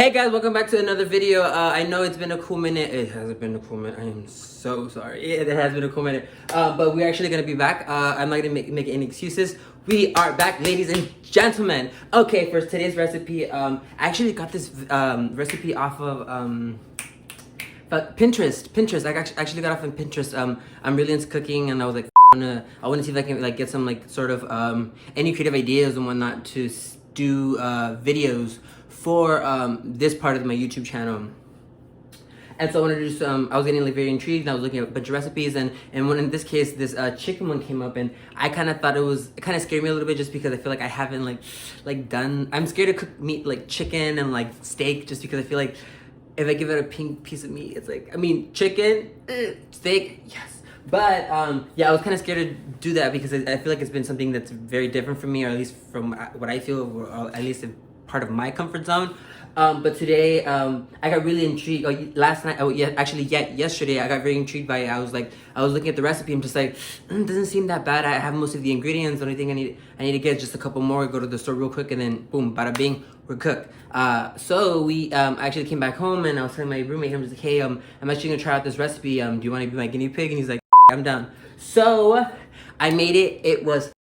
Hey guys, welcome back to another video. I know it's been a cool minute. It hasn't been a cool minute. I am so sorry. It has been a cool minute. But we're actually gonna be back. I'm not gonna make any excuses. We are back, ladies and gentlemen. Okay, for today's recipe, I actually got this recipe off of Pinterest. I actually got off of Pinterest. I'm really into cooking, and I was like, I want to see if I can like get some like sort of any creative ideas and whatnot to do videos for this part of my YouTube channel. And so I wanted to do some, I was getting like very intrigued, and I was looking at a bunch of recipes, and when in this case this chicken one came up, and I kind of thought it kind of scared me a little bit, just because I feel like I haven't I'm scared to cook meat like chicken and like steak, just because I feel like if I give it a pink piece of meat, it's like, I mean, chicken, steak, yes. But yeah, I was kind of scared to do that because I feel like it's been something that's very different from me, or at least from what I feel, or at least part of my comfort zone. But today, I got really intrigued. Yesterday, I got very intrigued by it. I was looking at the recipe. I'm just like, it doesn't seem that bad. I have most of the ingredients. The only thing I need to get is just a couple more. Go to the store real quick, and then boom, bada bing, we're cooked. So we actually came back home, and I was telling my roommate, I'm just like, hey, I'm actually gonna try out this recipe. Do you want to be my guinea pig? And he's like, I'm down. So I made it. It was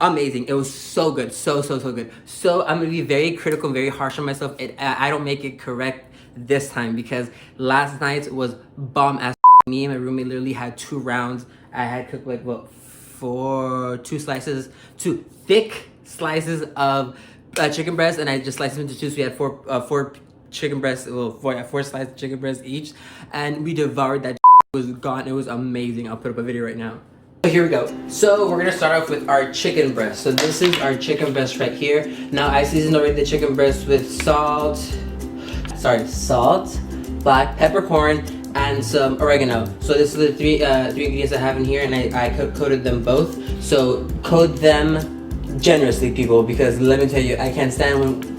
amazing. It was so good, so good. So I'm gonna be very critical and very harsh on myself. I don't make it correct this time, because last night was bomb ass. Me and my roommate literally had 2 rounds. I had cooked like two thick slices of chicken breast, and I just sliced them into 2. So we had four chicken breasts, 4 slices of chicken breast each, and we devoured that. It was gone. It was amazing. I'll put up a video right now. So here we go. So we're gonna start off with our chicken breast. So this is our chicken breast right here. Now I seasoned already the chicken breast with salt, black peppercorn, and some oregano. So this is the three ingredients I have in here, and I coated them both. So coat them generously, people, because let me tell you, I can't stand when,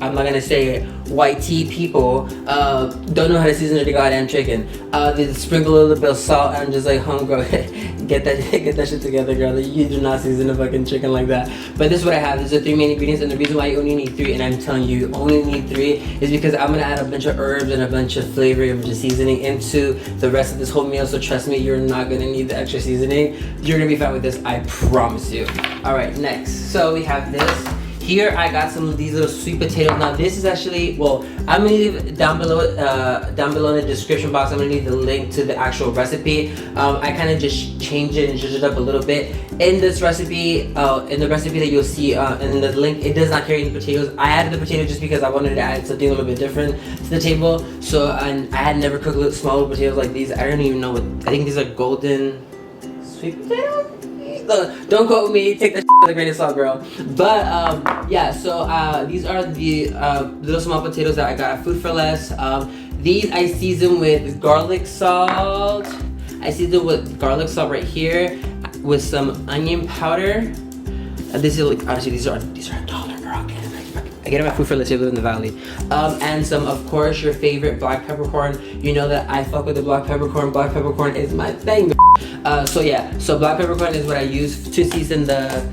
I'm not gonna say it, white tea people don't know how to season their goddamn chicken. They sprinkle a little bit of salt and just like, homegirl, get that shit together, girl. You do not season a fucking chicken like that. But this is what I have. These are 3 main ingredients, and the reason why you only need 3, and I'm telling you, you only need 3, is because I'm gonna add a bunch of herbs and a bunch of flavor, a bunch of seasoning into the rest of this whole meal. So trust me, you're not gonna need the extra seasoning. You're gonna be fine with this, I promise you. All right, next. So we have this. Here I got some of these little sweet potatoes. Now this is actually, well, I'm gonna leave down below in the description box. I'm gonna leave the link to the actual recipe. I kind of just changed it and zhuzhed it up a little bit. In this recipe, in the recipe that you'll see in the link, it does not carry any potatoes. I added the potatoes just because I wanted to add something a little bit different to the table. So and I had never cooked small little potatoes like these. I don't even know what, I think these are golden sweet potatoes. Don't quote me, take that with a grain of salt, girl. But yeah, so these are the little small potatoes that I got at Food for Less. These I season with garlic salt. I season with garlic salt right here, with some onion powder. This is like, honestly, these are $1, girl. I get them at Food for Less. You live in the valley. And some, of course, your favorite black peppercorn. You know that I fuck with the black peppercorn. Black peppercorn is my thing. So yeah, so black peppercorn is what I use to season the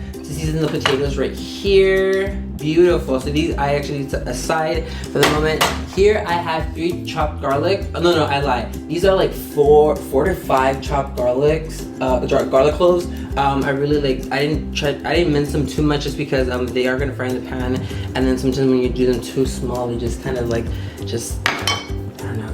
potatoes right here. Beautiful. So these I actually set aside for the moment. Here I have 3 chopped garlic. Oh, no, I lied. These are like 4 to 5 chopped garlic cloves. I really like, I didn't mince them too much, just because they are gonna fry in the pan, and then sometimes when you do them too small, they just kind of like, I don't know.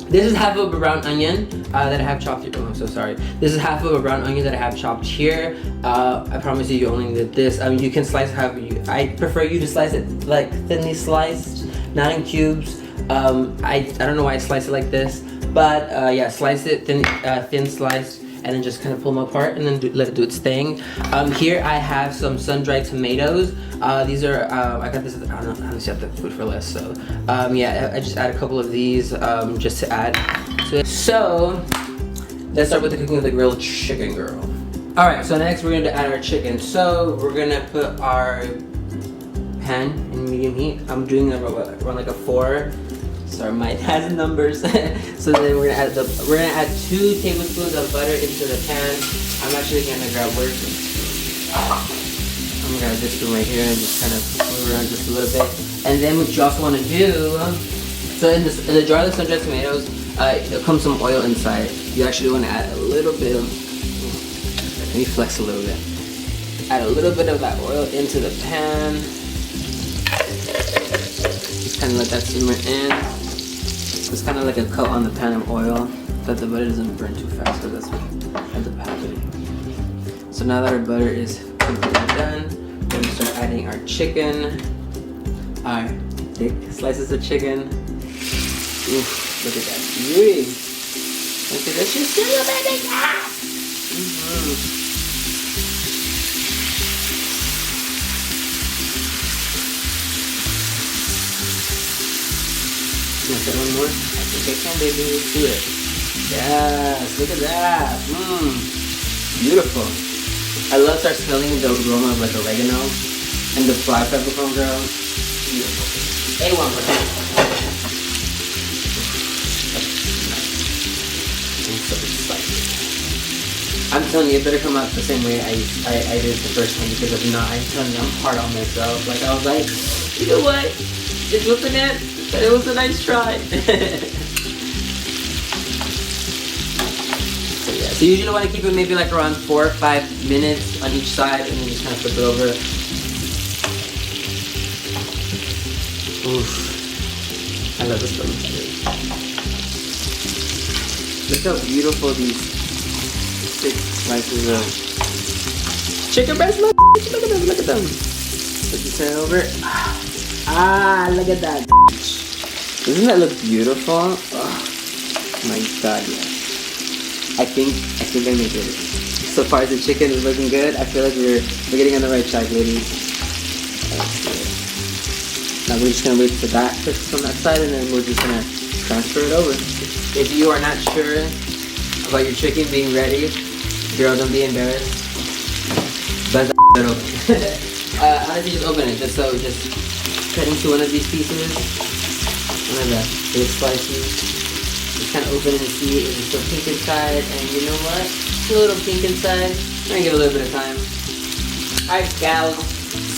This is half of a brown onion that I have chopped here. Oh, I'm so sorry. This is half of a brown onion that I have chopped here. I promise you, you only need this. You can slice however you. I prefer you to slice it like thinly sliced, not in cubes. I don't know why I slice it like this, but yeah, slice it thin sliced, and then just kind of pull them apart, and then let it do its thing. Here I have some sun-dried tomatoes. These are, I got this, I don't know, honestly at the Food for Less. So yeah, I just add a couple of these just to add to it. So let's start with the cooking of the grilled chicken, girl. All right, so next we're going to add our chicken. So we're gonna put our pan in medium heat. I'm doing around like a 4. Sorry, mine has numbers. So then we're gonna add 2 tablespoons of butter into the pan. I'm actually gonna grab, I'm I'm gonna grab this one right here and just kind of move around just a little bit. And then what you also want to do, so in the jar of sun-dried tomatoes, it comes some oil inside. You actually want to add a little bit of, let me flex a little bit. Add a little bit of that oil into the pan. Just kind of let that simmer in. It's kind of like a coat on the pan of oil that the butter doesn't burn too fast, because that's what ends up happening. So now that our butter is completely done, we're going to start adding our chicken, our thick slices of chicken. Oof, look at that beauty. Look at this, she's still amazing. Want to get one more? I think I can, baby. Let's do it. Yes, look at that. Beautiful. I love start smelling the aroma of like oregano and the black peppercorn, girl. Beautiful. A1 for that. I'm so excited. I'm telling you, it better come out the same way I did the first time, because if not, I'm telling you, I'm hard on myself. Like, I was like, you know what? It wasn't it, but it was a nice try. So you usually want to keep it maybe like around 4 or 5 minutes on each side, and then just kind of flip it over. Oof. I love this one. Look how beautiful these thick slices of chicken breast look. Look at them, look at them. Let's just turn it over. Look at that. Doesn't that look beautiful? Oh my god, yes. I think I made it. So far as the chicken is looking good, I feel like we're getting on the right track, ladies. Now we're just gonna wait for that to cook on that side, and then we're just gonna transfer it over. If you are not sure about your chicken being ready, girl, don't be embarrassed. But open. Honestly, just open it. Just cut into one of these pieces, one of the big slices. Just kind of open it and see if it's still pink inside, and you know what? It's a little pink inside. I'm gonna give it a little bit of time. Alright, gals.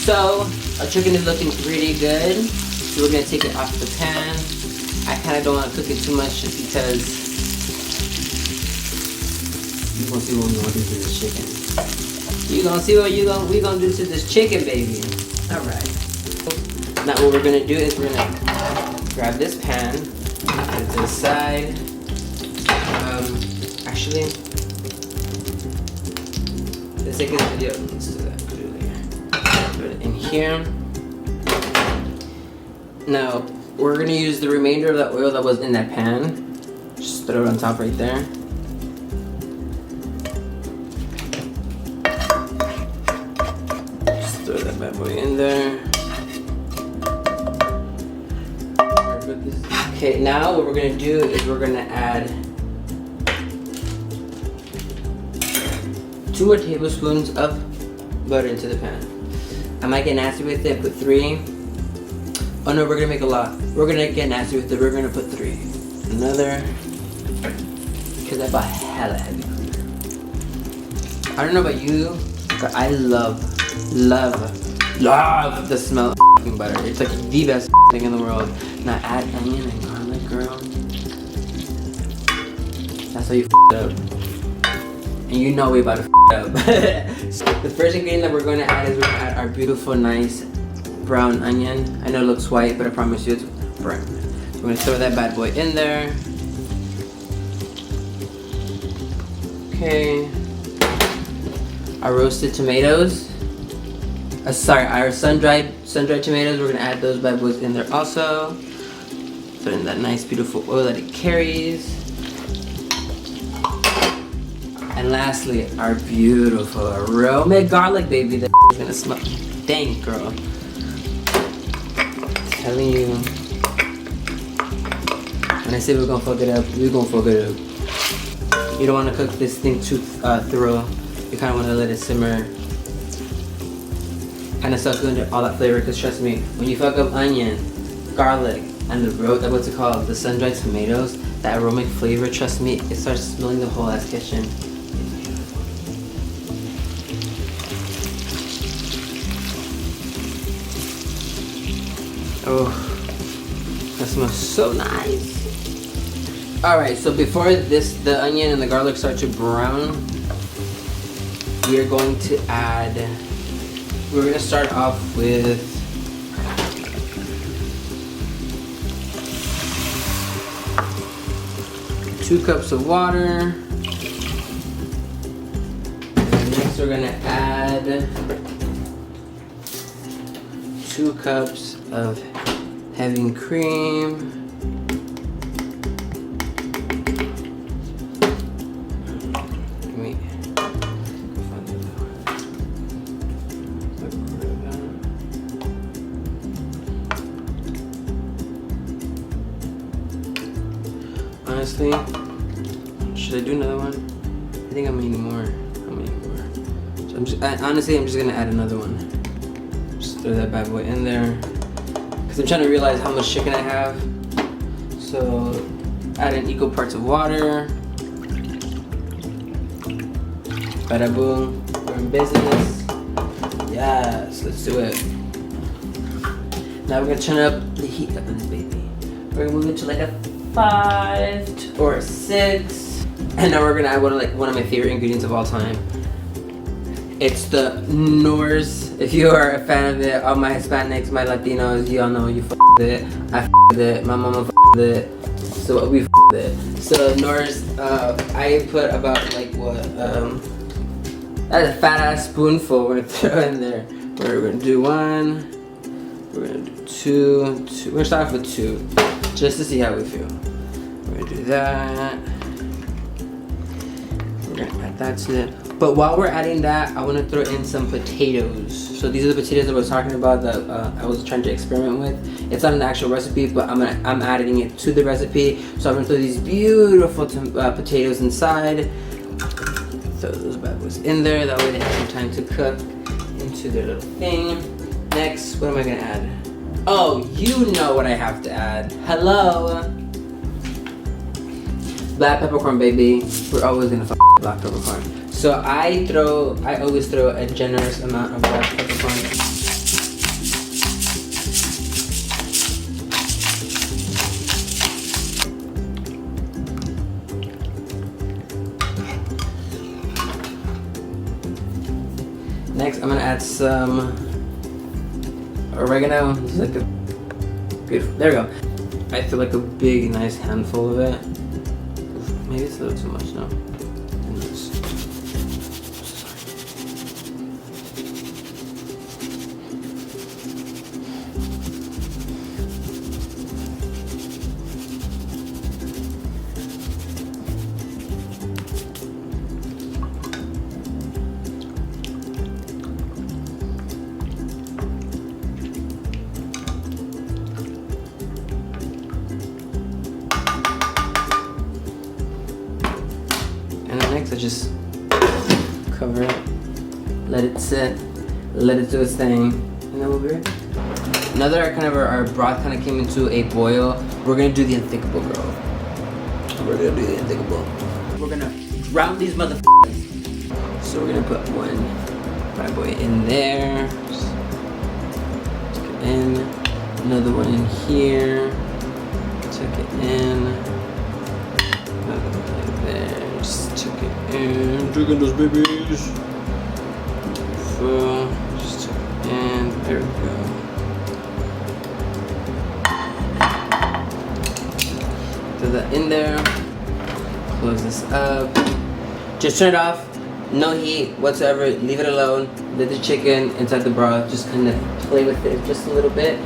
So our chicken is looking pretty good. So we're gonna take it off the pan. I kind of don't want to cook it too much, just because you gonna see what we gonna do to this chicken. You gonna see what we gonna do to this chicken, baby. All right. Now what we're gonna do is we're gonna grab this pan, put it to the side. Actually, let's take this video. Let's do that. Put it in here. Now we're gonna use the remainder of the oil that was in that pan. Just throw it on top right there. Just throw that bad boy in there. Okay, now what we're gonna do is we're gonna add 2 more tablespoons of butter into the pan. I might get nasty with it, put 3. Oh no, we're gonna make a lot. We're gonna get nasty with it, we're gonna put 3. Another, because I bought hella heavy cream. I don't know about you, but I love the smell of butter. It's like the best thing in the world. Now add onion and garlic, girl. That's how you it up. And you know we about to it up. So the first ingredient that we're going to add is we're going to add our beautiful, nice brown onion. I know it looks white, but I promise you it's brown. We're going to throw that bad boy in there. Okay. Our roasted tomatoes. Our sun-dried tomatoes. We're going to add those bad boys in there also. Put in that nice, beautiful oil that it carries. And lastly, our beautiful aromatic garlic, baby. That is gonna smell. Dang, girl. I'm telling you. When I say we're gonna fuck it up, we're gonna fuck it up. You don't wanna cook this thing too thorough. You kinda wanna let it simmer. Kinda suck under all that flavor, because trust me, when you fuck up onion, garlic, and what's it called? The sun-dried tomatoes, that aromatic flavor, trust me, it starts smelling the whole ass kitchen. Oh, that smells so nice. All right, so before the onion and the garlic start to brown, we are going to add, we're gonna start off with two cups of water. And next we're gonna add 2 cups of heavy cream. Honestly, should I do another one? I think I'm eating more. So I'm just gonna add another one. Just throw that bad boy in there. Because I'm trying to realize how much chicken I have. So add in equal parts of water. Bada boom. We're in business. Yes, let's do it. Now we're gonna turn up the heat up on this baby. We're gonna move it to like a 5 or a 6. And now we're gonna add one of my favorite ingredients of all time. It's the Knorrs. If you are a fan of it, all my Hispanics, my Latinos, you all know you with it. I with it. My mama with it. So we with it. So Knorrs, I put about like what? That's a fat ass spoonful. We're gonna throw in there. We're gonna do 1. We're gonna do 2. We're gonna start off with 2, just to see how we feel. We're gonna do that. We're gonna add that to it. But while we're adding that, I want to throw in some potatoes. So these are the potatoes that I was talking about that I was trying to experiment with. It's not an actual recipe, but I'm adding it to the recipe. So I'm gonna throw these beautiful potatoes inside. Throw those bad boys in there. That way they have some time to cook into their little thing. Next, what am I gonna add? Oh, you know what I have to add. Hello. Black peppercorn, baby. We're always gonna fuck black peppercorn. So I always throw a generous amount of black peppercorn. Next, I'm gonna add some oregano. This is like a beautiful. There we go. I feel like a big, nice handful of it. Maybe it's a little too much, no? Next, I just cover it, let it sit, let it do its thing, and then we'll be ready. Now that our broth kind of came into a boil, we're gonna do the unthinkable, girl. We're gonna do the unthinkable. We're gonna drown these motherfuckers. So we're gonna put one bad boy in there. Just tuck it in. Another one in here. Tuck it in. Another one like there. Just tuck it in. Tuck in those babies. Beautiful. Just tuck it in. There we go. Throw that in there. Close this up. Just turn it off. No heat whatsoever. Leave it alone. Let the chicken inside the broth. Just kind of play with it just a little bit.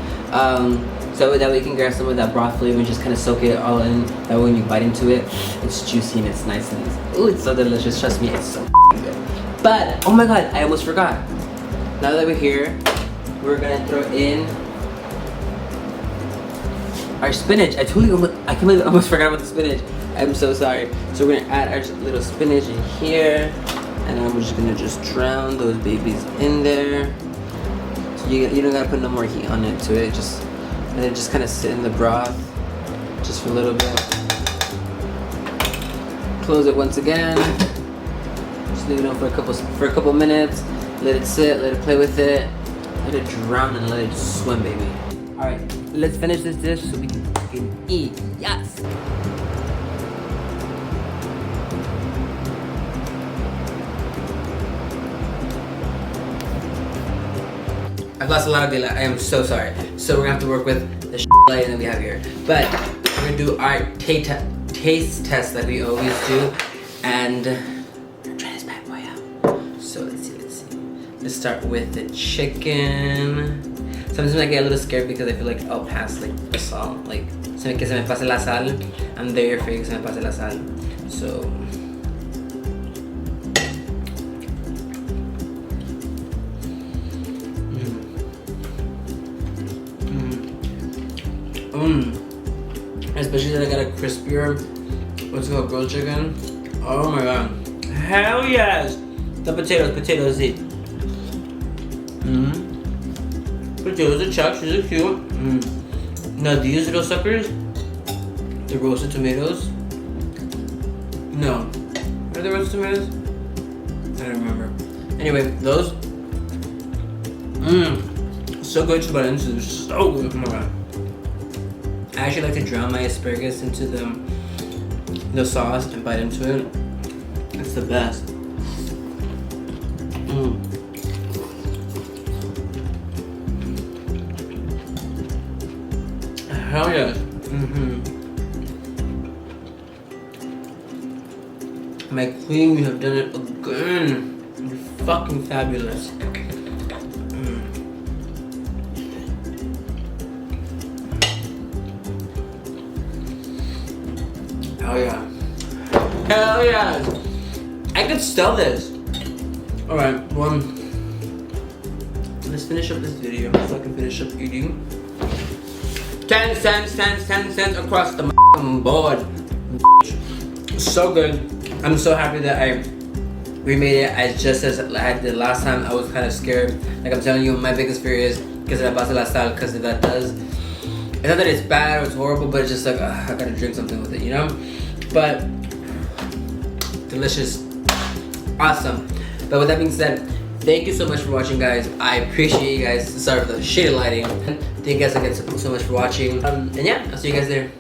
So that way you can grab some of that broth flavor and just kind of soak it all in. That way when you bite into it, it's juicy and it's nice and ooh, it's so delicious. Trust me, it's so good. But oh my god, I almost forgot. Now that we're here, we're gonna throw in our spinach. I can't believe I almost forgot about the spinach. I'm so sorry. So we're gonna add our little spinach in here, and I'm just gonna drown those babies in there. So you don't gotta put no more heat on it to it. Just let it just kind of sit in the broth, just for a little bit. Close it once again. Just leave it on for a couple minutes. Let it sit. Let it play with it. Let it drown and let it swim, baby. All right. let's finish this dish so we can fucking eat. Yes. I've lost a lot of daylight. I am so sorry. So we're gonna have to work with the lighting that we have here. But we're gonna do our taste test that we always do, and try this bad boy out. So let's see. Let's start with the chicken. Sometimes I get a little scared because I feel like I'll pass like the salt, like que se me pase la sal. I'm there for que se me pase la sal. So. Especially that I got a crispier, what's it called, grilled chicken. Oh my god. Hell yes! The potatoes eat. Potatoes are chucks, these are cute. Now these little suckers, the roasted tomatoes. No. Are they roasted tomatoes? I don't remember. Anyway, those. So good to bite into, so good. Oh my god. I actually like to drown my asparagus into the sauce and bite into it. It's the best. Hell yes. My queen, you have done it again. You're fucking fabulous. Hell yeah. Hell yeah. I could sell this. Alright, well, let's finish up this video so I can finish up eating. 10 cents across the board. So good. I'm so happy that I remade it as just as I did last time. I was kind of scared. Like I'm telling you, my biggest fear is because of la sal, because if that does. It's not that it's bad or it's horrible, but it's just like, I gotta drink something with it, you know? But, delicious. Awesome. But with that being said, thank you so much for watching, guys. I appreciate you guys. Sorry for the shitty lighting. Thank you guys again so much for watching. And yeah, I'll see you guys there.